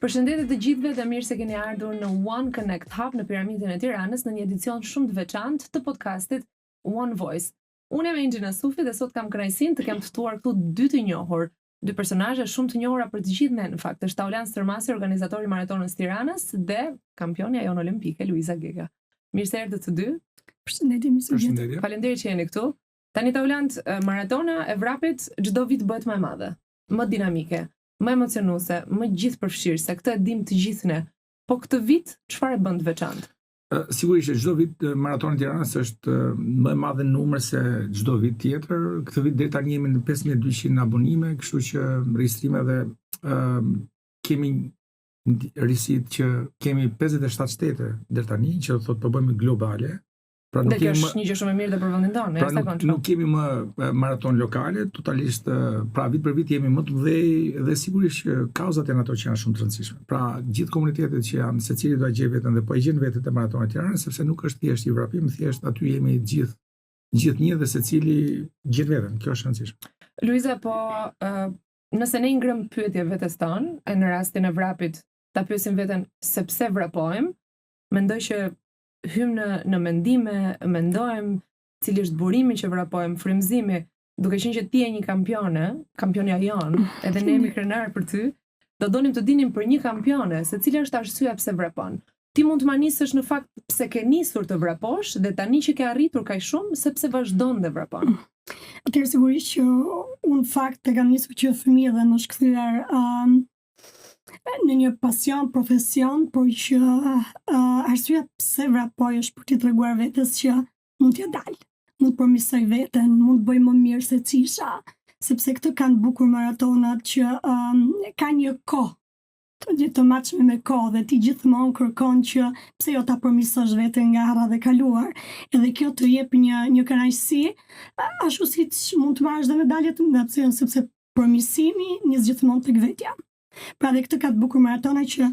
Përshëndetje të gjithëve dhe mirë se keni ardhur në One Connect Hub në Piramidën e Tiranës në një edicion shumë të veçantë të podcastit One Voice. Unë jam Engjina Sufi dhe sot kam kënaqësinë të kem të ftuar këtu dy të njohur, dy personazhe shumë të njohura për të gjithë ne në fakt. Është Taulan Stërmasi, organizatori i Maratonës Tiranës dhe kampionja jon olimpike Luiza Gega. Mirë se erdhët të dy. Përshëndetje, mirë. Faleminderit që jeni këtu. Tani Taulan, maratona e vrapit çdo vit bëhet më e madhe, më dinamike, më emocionuese, më gjithëpërfshirëse. Këtë e dim të gjithë ne. Po këtë vit çfarë bën të veçantë? Sigurisht çdo vit maratoni i Tiranës është më e madhe në numër se çdo vit tjetër. Këtë vit deri tani jemi në 5200 abonime, kështu që regjistrime dhe kemi risit që kemi 57 shtete deri tani, që do thotë po bëjmë globale. Pra nuk kemi është një gjë shumë e mirë dhe për vendin tonë, pra nuk kemi më maraton lokale, totalisht pra vit për vit jemi më të mëdhej dhe sigurisht që kauzat janë ato që janë shumë të rëndësishme. Pra gjithë komunitetet që janë secili do ta gjej veten dhe po e gjen veten te maratoni i Tiranës, sepse nuk është thjesht i vrapim, thjesht aty jemi gjithë një dhe secili gjet veten. Kjo është e rëndësishme. Luiza, po nëse ne ngrëm pyetje vetes tonë, në rastin e vrapit, ta pyesim veten se pse vrapojmë, mendoj që hym në mendime, mendojmë cili është burimi që vrapojmë, frymëzimi, duke qenë që ti je një kampionja jonë, edhe ne jemi krenar për ty, do donim të dinim për një kampione, se cila është arsyeja pse vrapon. Ti mund të ma nisësh në fakt pse ke nisur të vraposh dhe tani që ke arritur kaq shumë, sepse vazhdon dhe vrapon. Atëherë sigurisht që unë fakt e kam nisur që fëmijë dhe më shkthyer në një pasion, profesion, por që arsyeja pse vrapoj është për t'i treguar vetes që mund t'ja dal, mund të përmirësoj veten, mund të bëj më mirë se ç'isha, sepse këtë kanë bukur maratonat që ka një kohë të matshme me kohë dhe ti gjithmonë kërkon që pse jo ta përmirësosh veten nga harra dhe kaluar, edhe kjo të jep një kënaqësi, ashtu siç mund të marrësh dhe medaljet nga pse sepse përmirësimi nis gjithmonë tek vetja. Pra dhe këtë ka të bukur maratona që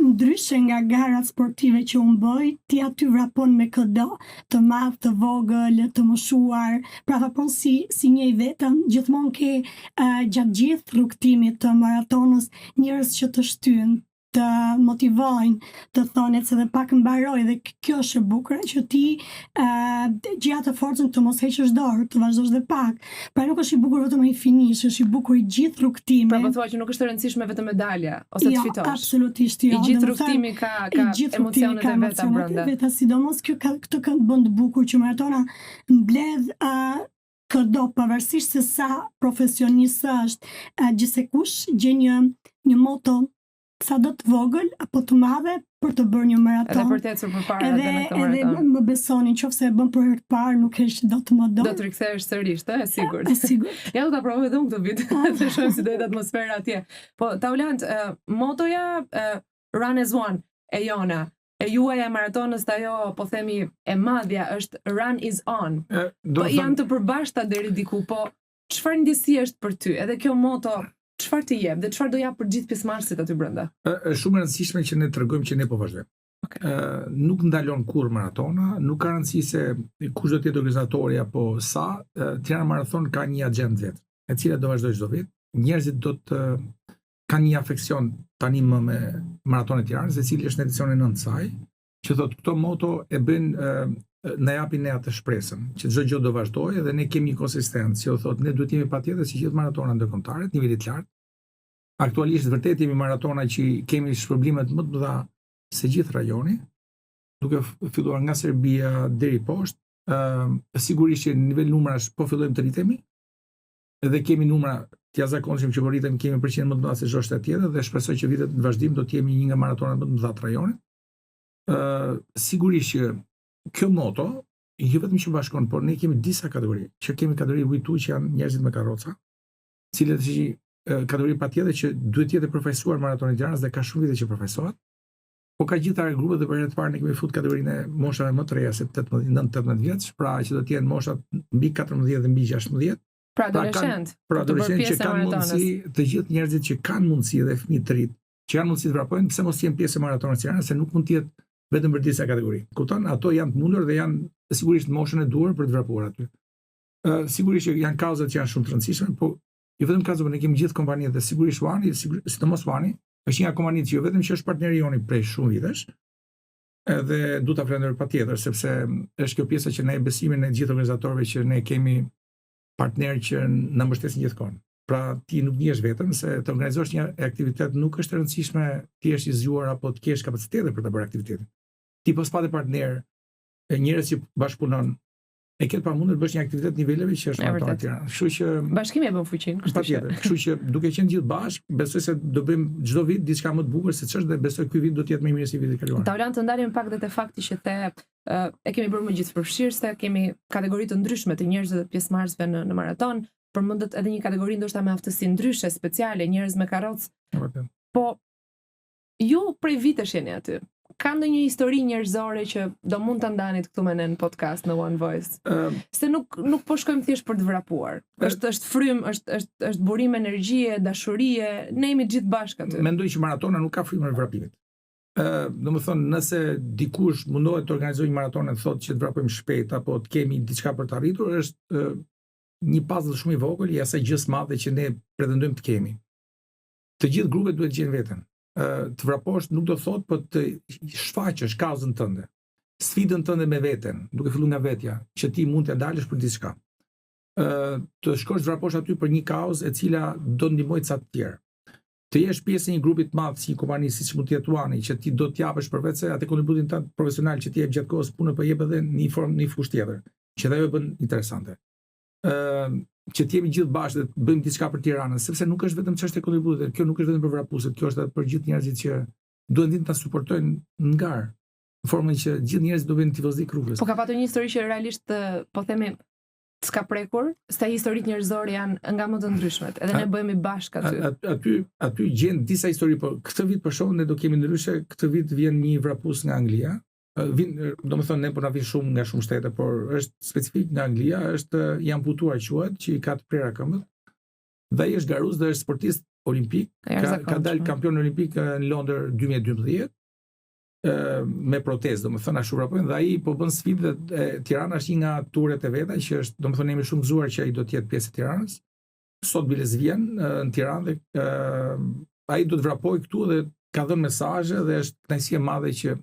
ndryshe nga garat sportive që unë bëj, ti aty vrapon me këdo, të madh, të vogël, të moshuar, pra vrapon si një i vetëm, gjithmonë ke gjatë gjithë rrugtimit të maratonës njerëz që të shtyjnë, të motivojnë, të thonë se dhe pak mbaroj, dhe kjo është e bukur që ti gjej atë forcën të mos heqësh dorë, të vazhdosh dhe pak. Pra nuk është i bukur vetëm ai finish, është i bukur i gjithë rrugtimi. Pra po thua që nuk është e rëndësishme vetëm medalja ose të fitosh. Absolutisht jo. I gjithë rrugtimi ka emocionet e veta brenda. Sidomos këtë kanë bën të bukur që maratona mbledh këdo, pavarësisht se sa profesionist është, gjithsekush gjen një moto sa do të vogël apo të madhe për të bërë një maraton. Edhe për të ecur përpara në këtë maraton. Edhe më besoni, nëse e bën për herë të parë, nuk heq dot më do. Do të rikthehesh sërish, e sigurt. E sigurt. Ja do ta provoj edhe unë këtë vit. Të shohim si do jetë atmosfera atje. Po Taulan, motoja Run as One e jona, e juaja maratonës të ajo, po themi, e madhja është Run is On. Po janë të përbashkëta deri diku, po çfarë ndjesi është për ty? Edhe kjo moto çfarë të jep dhe çfarë do jap për gjithë pjesëmarrësit aty brenda? Është shumë e rëndësishme që ne tregojmë që ne po vazhdojmë. Okay. Nuk ndalon kurrë maratona, nuk ka rëndësi se kush do të jetë organizatori apo sa, Tirana Marathon ka një agjendë vetë, e cila do vazhdojë çdo vit. Njerëzit do të kanë një afeksion tani më me maratonin e Tiranës, i cili është në edicionin 9 saj, që thotë këto moto e bëjnë na japin ne atë shpresën që çdo gjë do vazhdojë dhe ne kemi konsistencë, që thotë ne duhet jemi patjetër si gjithë maratona ndërkombëtare të nivelit lart. Aktualisht vërtet jemi maratona që kemi shpërblimet më të mëdha se gjithë rajoni, duke filluar nga Serbia deri poshtë. Sigurisht që në nivel numrash po fillojmë të rritemi, edhe kemi numra të jashtëzakonshëm që po rritemi, kemi përqindje më të mëdha se çdo shtet tjetër dhe shpresoj që vitet në vazhdim do të jemi një nga maratonat më të mëdha të rajonit. Sigurisht që kjo moto, jo vetëm që bashkon, por ne kemi disa kategori, që kemi kategori V2 që janë njerëzit me karroca, cilët është kategori patjetër që duhet jetë përfaqësuar maratoni i Tiranës dhe ka shumë vite që përfaqësohet. Po ka gjithë ato grupe dhe për herë të parë ne kemi fut kategorinë e moshave më të reja se 9-18 vjeç, pra që do të jenë moshat mbi 14 dhe mbi 16. Pra adoleshent. Pra adoleshent që kanë mundësi, të gjithë njerëzit që kanë mundësi dhe fëmijë të rit, që kanë mundësi të vrapojnë, pse mos jenë pjesë e maratonit të Tiranës, se nuk mund të jetë vetëm për disa kategori. Kupton, ato janë të mundur dhe janë sigurisht moshën e duhur për të vrapuar aty. Sigurisht që janë kauzat që janë shumë të rëndësishme, po jo vetëm kauzat, por ne kemi gjithë kompanitë dhe sigurisht Wani, sidomos Wani, Është një kompani që jo vetëm që është partneri joni prej shumë vitesh, edhe du ta falenderoj patjetër sepse është kjo pjesa që ne besimin e gjithë organizatorëve që ne kemi partnerë që na mbështesin gjithkohon. Pra ti nuk njesh vetëm se të organizosh një aktivitet nuk është e rëndësishme ti jesh i zgjuar apo të kesh kapacitete për ta bërë aktivitetin. Ti pas patë partner, njerëz që bashkëpunon, e ketë pamundur të bësh një aktivitet niveleve që është maratoni në Tiranë. Kështu që bashkimi e bën fuqinë, kështu që duke qenë gjithë bashkë, besoj se do bëjmë çdo vit diçka më të bukur se ç'është dhe besoj ky vit do të jetë më i mirë se viti i kaluar. Ta ulan të ndalim pak dhe te fakti që e kemi bërë më gjithëpërfshirëse, kemi kategori të ndryshme të njerëzve të pjesëmarrësve në maraton, përmendet edhe një kategori ndoshta me aftësi ndryshe, speciale, njerëz me karrocë. Po ju prej vitesh jeni aty. Ka ndonjë histori njerëzore që do mund ta ndanit këtu me ne në podcast në One Voice? Se nuk po shkojmë thjesht për të vrapuar. Është frym, është burim energjie, dashurie, ne jemi gjithë bashkë aty. Mendoj që maratona nuk ka frymën e vrapimit. Domethënë, nëse dikush mundohet të organizojë një maraton e thotë që të vrapojmë shpejt apo të kemi diçka për të arritur, është një puzzle shumë i vogël i asaj gjës madhe që ne pretendojmë të kemi. Të gjithë grupet duhet të gjejnë veten. Të vraposh nuk do thot, po të shfaqësh kauzën tënde, sfidën tënde me veten, duke filluar nga vetja, që ti mund të dalësh për diçka. Të shkosh të vraposh aty për një kauzë e cila do ndihmojë ca të tjerë. Të jesh pjesë e një grupi të madh si një kompani siç mund të jetë Tuani, që ti do të japësh përveç se atë kontributin tënd profesional që ti jep gjatë kohës punën, po jep edhe në një formë, në një fushë tjetër, që ajo e bën interesante. Që të jemi gjithë bashkë dhe të bëjmë diçka për Tiranën, sepse nuk është vetëm çështje kontributit, kjo nuk është vetëm për vrapuesit, kjo është edhe për gjithë njerëzit që duhen ta suportojnë në garë, në formën që gjithë njerëzit do bëjnë tifozlik rrugës. Po ka patur një histori që realisht po themi s'ka prekur, se historitë njerëzore janë nga më të ndryshmet, edhe ne bëhemi bashkë aty. Aty gjen disa histori, po këtë vit për shkak ne do kemi ndryshe, këtë vit vjen një vrapues nga Anglia. Domethënë ne po na vin shumë nga shumë shtete, por është specifik nga Anglia, i amputuar quhet, që i ka të prera këmbët. Dhe ai është garuz dhe është sportist olimpik, ka dalë kampion olimpik në Londër 2012. Me protestë, domethënë ashtu vrapojnë dhe ai po bën sfidë dhe Tirana është një nga turet e veta që është, domethënë jemi shumë gëzuar që ai do të jetë pjesë e Tiranës. Sot biles vjen në Tiranë dhe ai do të vrapojë këtu dhe ka dhënë mesazhe dhe është kënaqësi e madhe që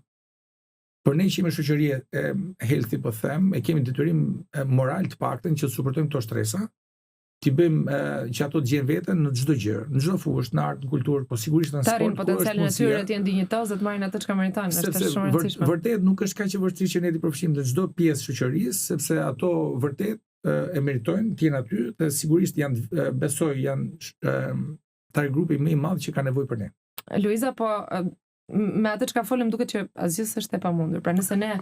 për ne që jemi shoqëri e healthy, po them, e kemi detyrim moral të paktën që të suportojmë këto shtresa, t'i bëjmë që ato të gjejnë veten në çdo gjë, në çdo fushë, në art, në kulturë, po sigurisht në sport. Tarin potencialin e tyre të jenë dinjitozë, të marrin atë çka meritojnë, është shumë e rëndësishme. Vërtet nuk është kaq e vështirë që ne të përfshijmë në çdo pjesë shoqërisë, sepse ato vërtet e meritojnë të jenë aty dhe sigurisht janë, besoj, janë target grupi më i madh që ka nevojë për ne. Luiza, po me atë çka folëm duket që asgjë s'është e pamundur. Pra nëse ne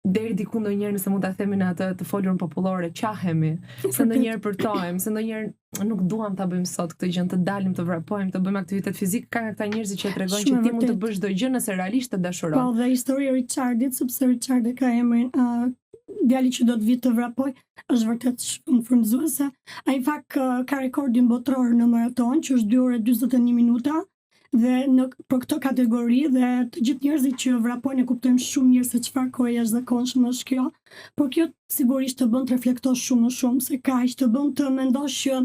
deri diku ndonjëherë nëse mund ta themi në atë të folurën popullore, qahemi, se ndonjëherë përtojmë, se ndonjëherë nuk duam ta bëjmë sot këtë gjë, të dalim të vrapojmë, të bëjmë aktivitet fizik, ka nga këta njerëz që tregojnë që ti mund të bësh çdo gjë nëse realisht të dashuron. Po, dhe historia e Richardit, sepse Richard e ka emrin djali që do të vitë të vrapoj, është vërtet shumë frymëzuese. Ai fakt ka rekordin botror në maraton, që është 2 orë 41 minuta. Dhe për këtë kategori dhe të gjithë njerëzit që vrapojnë e kuptojmë shumë mirë se çfarë kohë jashtëzakonshme është kjo, por kjo sigurisht të bën të reflektosh shumë më shumë se kaq, të bën të mendosh që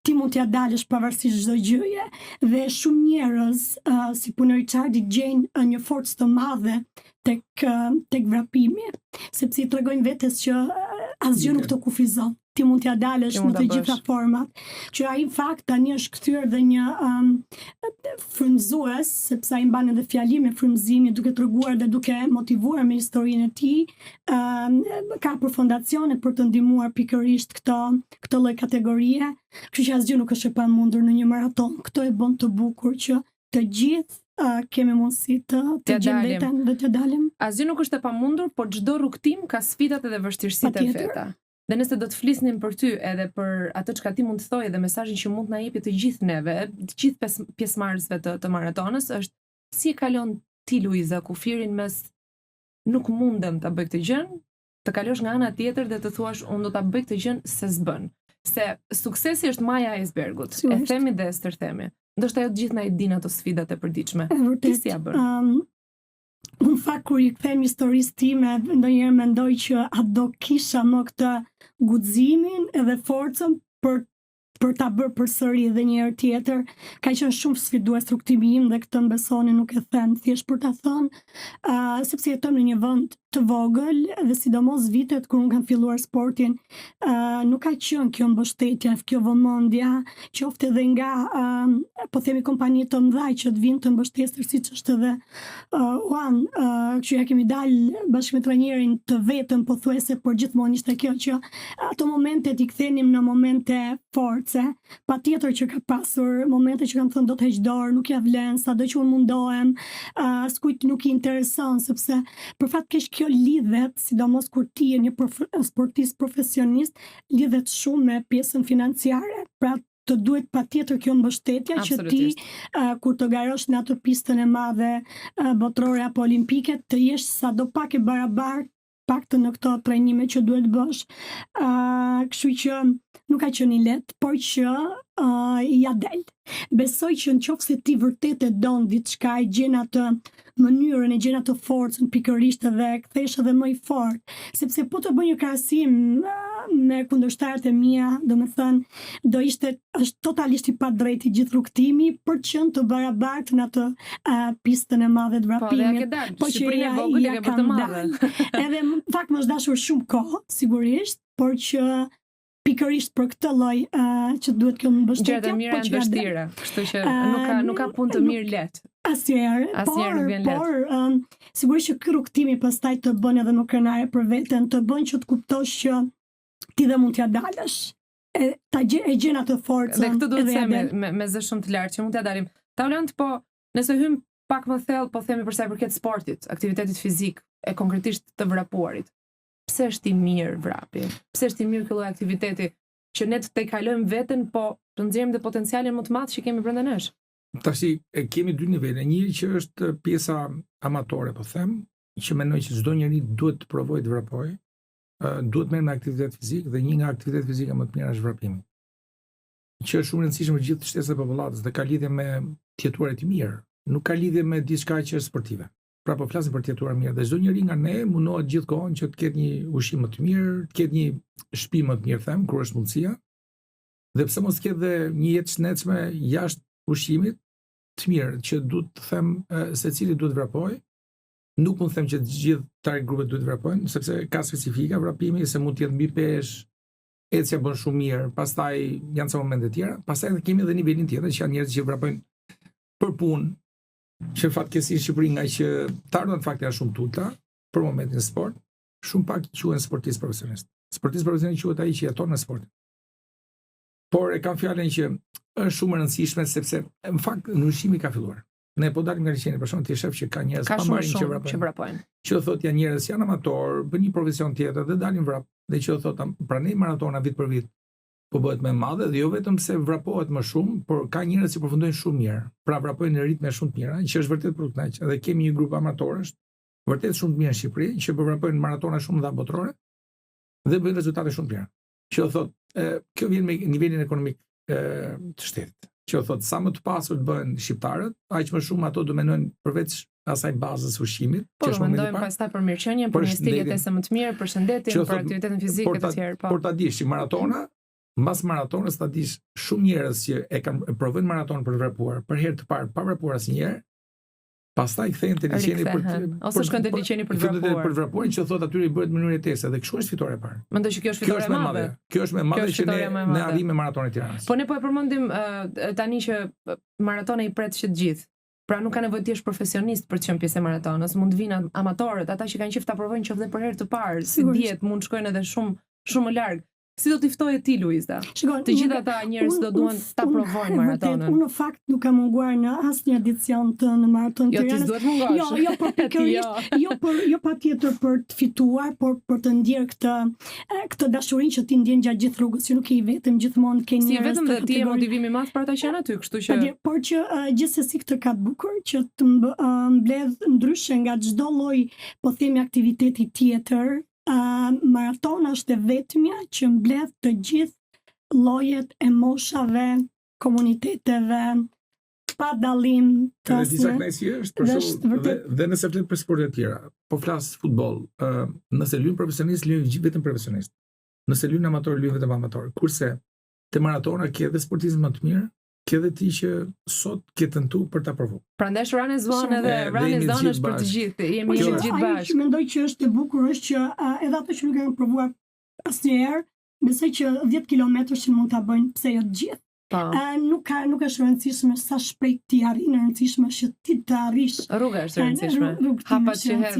ti mund t'ja dalësh pavarësisht çdo gjëje. Dhe shumë njerëz, si punë Richardi, gjejnë një forcë të madhe tek vrapimi, sepse i tregojnë vetes që asgjë nuk të kufizon. Ti mund t'ja dalësh në të gjitha format, që ai në fakt tani është kthyer dhe një frymëzues, sepse ai mban edhe fjalime frymëzimi, duke treguar dhe duke motivuar me historinë e tij, ka përfondacione për të ndihmuar pikërisht këtë lloj kategorie, kështu që asgjë nuk është e pamundur në një maraton. Këtë e bën të bukur që të gjithë kemi mundësi të gjejmë veten dhe të dalim. Asgjë nuk është e pamundur, por çdo rrugtim ka sfidat edhe vështirësitë e veta. Dhe nëse do të flisnim për ty edhe për atë çka ti mund të thojë dhe mesazhin që mund na jepi të gjithë neve, të gjithë pjesëmarrësve të maratonës, është si e kalon ti Luiza kufirin mes nuk mundem ta bëj këtë gjën, të kalosh nga ana tjetër dhe të thuash unë do ta bëj këtë gjën se s'bën. Se suksesi është maja e icebergut. E themi dhe stërthemi. Ndoshta ajo të gjithë na i dinë ato sfidat e përditshme. Ti si ja bën? Unë fakt kur i kthem historisë time, ndonjëherë mendoj që a do kisha më këtë guximin edhe forcën për për ta bërë përsëri edhe një herë tjetër. Ka qenë shumë sfidues rrugtimi im dhe këtë mbesoni nuk e them thjesht për ta thënë, sepse jetojmë në një vend të vogël dhe sidomos vitet kur unë kam filluar sportin, nuk ka qenë kjo mbështetje, kjo vëmendje, qoftë edhe nga po themi kompani të mëdha që të vinë të mbështesin siç është edhe Juan, që ja kemi dalë bashkë me trajnerin të vetëm pothuajse, por gjithmonë ishte kjo që ato momentet i kthenim në momente force. Patjetër që ka pasur momente që kam thënë do të heq dorë, nuk ja vlen, sado që unë mundohem, s'kujt nuk i intereson, sepse për fat keq kjo lidhet, sidomos kur ti je një sportist profesionist, lidhet shumë me pjesën financiare. Pra të duhet patjetër kjo mbështetje që ti kur të garosh në atë pistën e madhe botërore apo olimpike të jesh sadopak e barabartë paktë në këto trajnime që duhet bësh. Kështu që nuk ka qenë i lehtë, por që ja del. Besoj që nëse ti vërtet e don diçka, e gjen atë mënyrën, e gjen atë forcën pikërisht dhe kthesh edhe më i fortë, sepse po të bëj një krahasim me kundërshtarët e mia, domethënë është totalisht i padrejtë i gjithë rrugtimi për të qenë të barabartë në atë pistën e madhe të vrapimit. Po që ja ka të madhe. Edhe në fakt më është dashur shumë kohë, sigurisht, por që pikërisht për këtë lloj që duhet kjo mbështetje. Gjërat e mira janë vështira, kështu që nuk ka punë të mirë lehtë. Asnjëherë nuk vjen lehtë. Por sigurisht që ky rrugtimi pastaj të bën edhe më krenare për veten, të bën që të kuptosh që ti dhe mund t'ja dalësh. E gjen atë forcën. Dhe këtë duhet të them me zë shumë të lartë që mund t'ja dalim. Talent, po nëse hym pak më thellë, po themi për sa i përket sportit, aktivitetit fizik, e konkretisht të vrapuarit. Pse është i mirë vrapi? Pse është i mirë ky lloj aktiviteti që ne të kalojmë veten, po të nxjerrim dhe potencialin më të madh që kemi brenda nesh? Tashi kemi dy nivele. Njëri që është pjesa amatore, po them, që mendoj që çdo njeri duhet të provojë të vrapojë, duhet merr me aktivitet fizik dhe një nga aktivitetet fizike më të mira është vrapimi. Që është shumë e rëndësishme për gjithë shtesat e popullatës dhe ka lidhje me tjetuarit të mirë, nuk ka lidhje me diçka që është sportive. Pra po flasim për tjetuar mirë dhe çdo njeri nga ne mundohet gjithkohon që të ketë një ushqim më të mirë, të ketë një shtëpi më të mirë, them, kur është mundësia. Dhe pse mos ketë dhe një jetë shëndetshme jashtë ushqimit të mirë, që duhet të them secili duhet vrapojë. Nuk mund të them që të gjithë target grupet duhet vrapojnë, sepse ka specifika vrapimi, se mund të jetë mbi peshë, ecja bën shumë mirë, pastaj janë ca momente të tjera, pastaj kemi edhe nivelin tjetër që janë njerëz që vrapojnë për punë, që fatkeqësisht Shqipëri nga që të ardhurat fakti janë shumë tulta për momentin e sport, shumë pak quhen sportist profesionist. Sportist profesionist quhet ai që jeton në sport. Por e kam fjalën që është shumë e rëndësishme sepse në fakt ndryshimi ka filluar. Ne po dalim nga liçeni për shkak të shef që ka njerëz pa marrë që vrapojnë. Që thotë janë njerëz janë amator, bën një profesion tjetër dhe dalin vrap. Dhe që thotë pranoj maratona vit për vit po bëhet më e madhe dhe jo vetëm se vrapohet më shumë, por ka njerëz që përfundojnë shumë mirë. Pra vrapojnë në ritme shumë të mira, që është vërtet për të kënaqur. Dhe kemi një grup amatorësh vërtet shumë të mirë në Shqipëri që po vrapojnë maratona shumë dha botërore dhe bëjnë rezultate shumë të mira. Që thotë kjo vjen me nivelin ekonomik të shtetit. Që thotë sa më të pasur të bëhen shqiptarët, aq më shumë ato do mendojnë përveç asaj bazës ushqimit, që është mendojmë pastaj për mirëqenien, për një stil jetese më të mirë, për shëndetin, për aktivitetin fizik e të tjerë. Por ta dish, maratona, mbas maratonës ta dish shumë njerëz që e kanë provojnë maraton për të vrapuar, për herë të parë pa vrapuar asnjëherë. Pastaj kthehen te liçeni ose shkojnë te liçeni për të vrapuar, që thotë aty i bëhet mënyrë jetese dhe kështu është fitore e parë. Mendoj që kjo është fitore e madhe. Kjo është më e madhe që ne arrim me maratonin e Tiranës. Po ne po e përmendim tani që maratoni i pret që të gjithë. Pra nuk ka nevojë të jesh profesionist për të qenë pjesë e maratonës, mund të vinë amatorët, ata që kanë qejf ta provojnë qoftë për herë të parë, si diet, mund shkojnë edhe shumë më larg. Si do t'i ftoje ti, Luiza? Të gjithë ata njerëz do duan ta provojnë maratonën. Unë në fakt nuk kam munguar në asnjë edicion të në maraton të Tiranës. Jo, ti duhet mungosh. Jo, por pikërisht, jo patjetër për të fituar, por për të ndjer këtë dashurinë që ti ndjen gjatë gjithë rrugës, që nuk je i vetëm, gjithmonë ke njerëz. Si vetëm dhe ti je motivimi i madh për ata që janë aty, kështu që. Por që gjithsesi këtë ka të bukur që të mbledh ndryshe nga çdo lloj, po themi, aktiviteti tjetër. Maratona është e vetmja që mbledh të gjithë llojet e moshave, komuniteteve, pa dallim të asnjë. Disa kënaqësi është për shkak dhe nëse flet për sporte të tjera, po flas futboll, nëse luajn profesionist, luajn vetëm profesionist. Nëse luajn amator, luajn vetëm amator. Kurse te maratona ke edhe sportizëm më të mirë, ke edhe ti që sot ke tentu për ta provuar. Prandaj Run is One edhe Run is Done është për të gjithë. Jemi të gjithë Ajo bashkë. që mendoj që është e bukur është që edhe ato që nuk e kanë provuar asnjëherë, besoj që 10 kilometra që mund ta bëjnë, pse jo të gjithë. Nuk është rëndësishme sa shpejt ti arrin, e rëndësishme që ti të arrish. Rruga është e rëndësishme. Hapat që hedh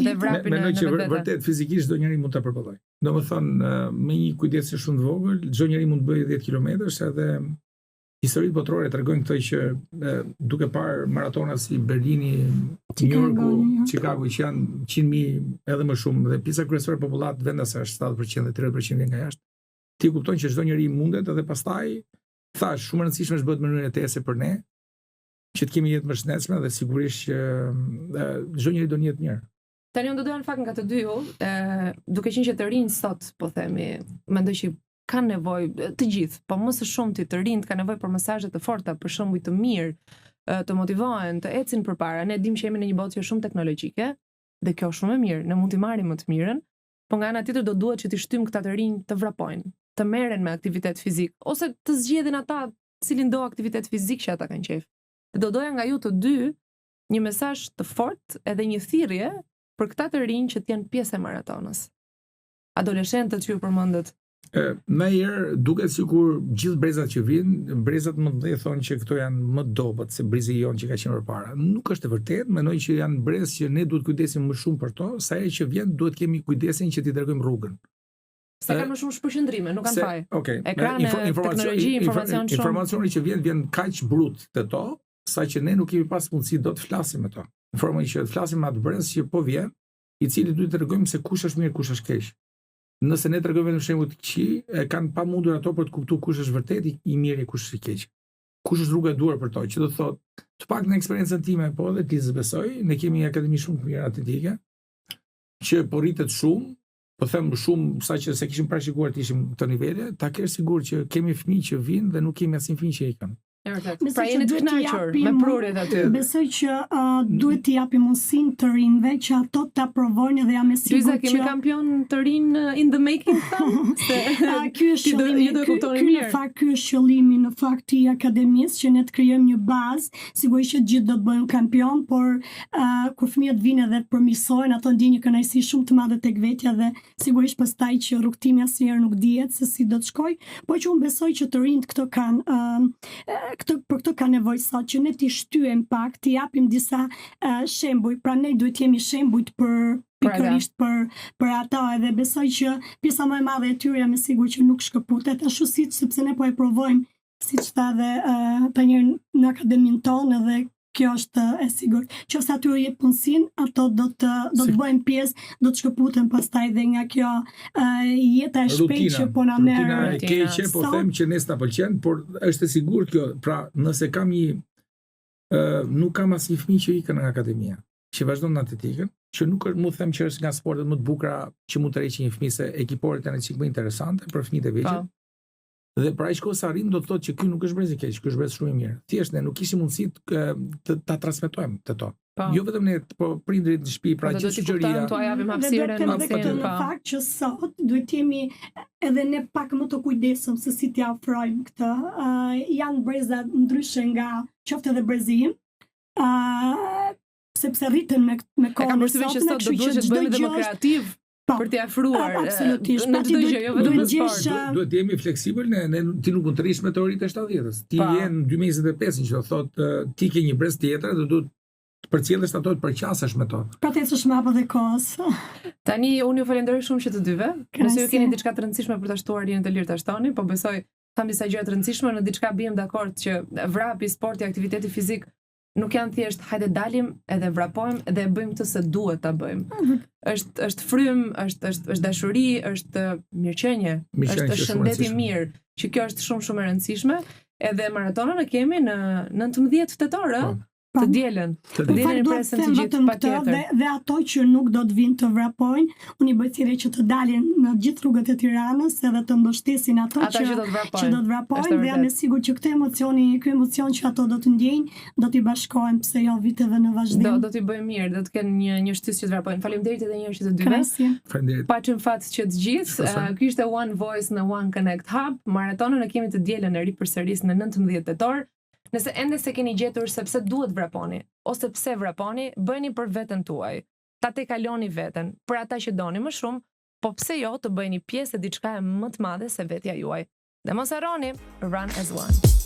edhe vrapin në Mendoj që vërtet fizikisht çdo njeri mund ta përballojë. Domethënë me një kujdes shumë të vogël, çdo njeri mund të bëjë 10 kilometrash edhe historitë botërore tregojnë këtë që duke parë maratona si Berlini, New Yorku, Chicago që janë 100.000 edhe më shumë dhe pjesa kryesore e popullat vendas është 70% dhe 30% vjen nga jashtë. Ti kupton që çdo njeri mundet edhe pastaj thash shumë e rëndësishme është bëhet mënyrë jetese për ne, që të kemi jetë më shëndetshme dhe sigurisht që çdo njeri do një jetë mirë. Tani unë do doja në fakt nga të dy ju, duke qenë që të rinj sot, po themi, mendoj që kanë nevojë të gjithë, po më së shumti të rinjt kanë nevojë për mesazhe të forta, për shembuj të mirë, të motivohen, të ecin përpara. Ne dimë që jemi në një botë që është shumë teknologjike, dhe kjo është shumë e mirë, ne mund t'i marrim më të mirën, po nga ana tjetër do duhet që t'i shtym këta të rinj të vrapojnë, të merren me aktivitet fizik, ose të zgjedhin ata cilin do aktivitet fizik që ata kanë qejf. Do doja nga ju të dy një mesazh të fortë edhe një thirrje për këta të rinj që të jenë pjesë e maratonës. Adoleshentët që ju përmendët. Më herë duket sikur gjithë brezat që vijnë, brezat më të mëdhenj thonë që këto janë më dobët se brezi jon që ka qenë përpara. Nuk është e vërtetë, mendoj që janë brez që ne duhet kujdesim më shumë për to, sa herë që vjen duhet kemi kujdesin që t'i tregojmë rrugën. Sa kanë më shumë shpërqendrime, nuk kanë faj. Okej. Ekrane, teknologji, informacion shumë. Informacioni që vjen kaq brut te to, saqë ne nuk kemi pas mundësi do të flasim me to. Informoj që të flasim me atë brez që po vjen, i cili duhet të tregojmë se kush është mirë, kush është keq. Nëse ne tregojmë vetëm shembull të këqij, e kanë pa mundur ato për të kuptuar kush është vërtet i mirë e kush është i keq. Kush është rruga e duhur për to, që do të thotë, të paktën në eksperiencën time, po edhe ti besoj, ne kemi një akademi shumë të mirë atletike, që po rritet shumë, po them shumë saqë se kishim parashikuar të ishim këto nivele, ta kesh sigurt që kemi fëmijë që vinë dhe nuk kemi asnjë fëmijë që ikën. Pra jeni të kënaqur me prurjet aty. Besoj që duhet t'i japim mundësinë të rinjve që ato ta provojnë dhe jam e sigurt që kemi kampion të rinj in the making thënë. Ky është qëllimi. Ky është qëllimi në fakt i akademisë, që ne të krijojmë një bazë, sigurisht që gjithë do të bëjnë kampion, por kur fëmijët vinë edhe të përmirësohen, ato ndjejnë një kënaqësi shumë të madhe tek vetja dhe sigurisht pastaj që rrugtimi asnjëherë nuk dihet se si do të shkojë, por që unë besoj që të rinjt këto kanë për këto ka nevojë sot që ne t'i shtyem pak, t'i japim disa shembuj, pra ne duhet jemi shembujt për pikërisht për ata, edhe besoj që pjesa më e madhe e tyre me sigurt që nuk shkëputet, ashtu sepse ne po e provojmë, siç tha dhe tani në akademinë tonë, edhe kjo është e sigurt. Nëse atyre jep punësinë, ato do të bëjnë pjesë, do të shkëputen pastaj dhe nga kjo jeta e shpejtë që po na merr. Rutina e keqe, po them që ne s'na pëlqen, por është e sigurt kjo. Pra, nëse kam nuk kam asnjë fëmijë që ikën nga akademia, që vazhdon në atletikën, që nuk është, mu them që është nga sportet më të bukura që mund të rreqë një fëmijë, se ekiporët janë çik më interesante për fëmijët e vegjël. Dhe pra aq kohë sa arrim do të thotë që ky nuk është brez i keq, ky është brez shumë i mirë. Thjesht ne nuk kishim mundësi të ta transmetojmë te to. Jo vetëm ne, po prindrit në shtëpi, pra gjithë shoqëria. Do japim hapësirën në fakt që sot duhet jemi edhe ne pak më të kujdesshëm se si t'i ofrojmë këtë. Janë breza ndryshe nga qoftë edhe brezim, sepse rriten me kohën. Kam përshtypjen që sot do duhet të bëjmë më kreativ. Për t'i afruar absolutisht në çdo gjë, jo vetëm në sport. Duhet jemi fleksibël, ti nuk mund të rish me teoritë e 70-s. Ti je në 2025, që do thotë ti ke një brez tjetër dhe duhet të përcjellësh ato të përqasesh me to. Pra të ecësh me hapë dhe kohës. Tani unë ju falenderoj shumë që të dyve. Nëse ju keni diçka të rëndësishme për ta shtuar rinjët e lirë ta shtoni, po besoj tham disa gjëra të rëndësishme, në diçka bijem dakord që vrapi, sporti, aktiviteti fizik nuk janë thjesht hajde dalim edhe vrapojmë edhe e bëjmë këtë se duhet ta bëjmë. Është frym, është dashuri, është mirëqenie, është shëndet i mirë, që kjo është shumë shumë e rëndësishme. Edhe maratonën e kemi në 19 tetor, Të dielën. Të Në dielën fakt i duhet presin të të them gjithë vetëm këtë patjetër. dhe ato që nuk do të vinë të vrapojnë, unë i bëj thirrje që të dalin në gjithë rrugët e Tiranës edhe të mbështesin ato Ata që do të vrapojnë. që do të vrapojnë Është dhe jam e vërtet. sigurt që ky emocion që ato do të ndjejnë, do t'i bashkohen pse jo viteve në vazhdim. Do t'i bëjmë mirë, do të kenë një shtysë që të vrapojnë. Faleminderit edhe një herë që të dyve. Krasi. Faleminderit. Paçëm fat që të gjithë. Ky ishte One Voice në One Connect Hub. Maratonën e kemi të dielën e ri përsëris në 19 tetor. Nëse ende se keni gjetur se pse duhet vraponi ose pse vraponi, bëjeni për veten tuaj. Ta tekaloni veten, për ata që doni më shumë, po pse jo të bëjeni pjesë e diçka më të madhe se vetja juaj. Dhe mos harroni, run as one.